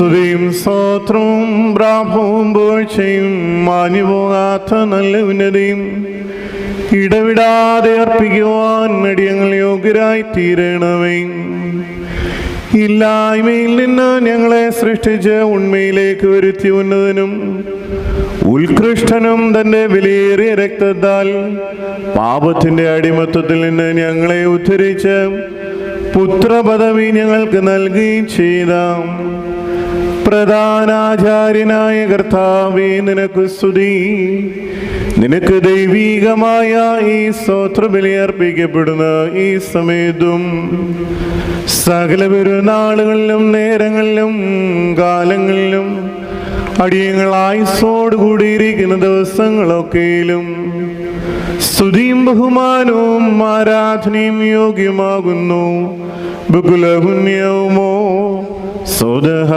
സ്തുതിയും സ്തോത്രവും പ്രാഭവും പുകഴ്ചയും മാഞ്ഞുപോകാത്ത നല്ല ഉന്നതിയും ഇടവിടാതെ അർപ്പിക്കുവാൻ അടിയങ്ങൾ യോഗ്യരായി തീരണമേ. ഇല്ലായ്മയിൽ നിന്ന് ഞങ്ങളെ സൃഷ്ടിച്ച് ഉണ്മയിലേക്ക് വരുത്തി ഉന്നതനും ഉത്കൃഷ്ടനും തന്റെ വിലയേറിയ രക്തത്താൽ പാപത്തിന്റെ അടിമത്തത്തിൽ നിന്ന് ഞങ്ങളെ ഉദ്ധരിച്ച് പുത്രപദവി ഞങ്ങൾക്ക് നൽകുകയും ചെയ്ത പ്രധാനാചാര്യനായ കർത്താവേ, നിനക്ക് സ്തുതി. നിനക്ക് ദൈവീകമായ ഈ സ്തോത്രബലി അർപ്പിക്കപ്പെടുന്ന ഈ സമയത്തും സകല പെരുന്നാളുകളിലും നേരങ്ങളിലും കാലങ്ങളിലും അടിയങ്ങൾ ആയുസ്സോട് കൂടിയിരിക്കുന്ന ദിവസങ്ങളൊക്കെയിലും സ്തുതിയും ബഹുമാനവും ആരാധനയും യോഗ്യമാകുന്നു. ബഹുലഹുന്യവുമോ സ്വതഹ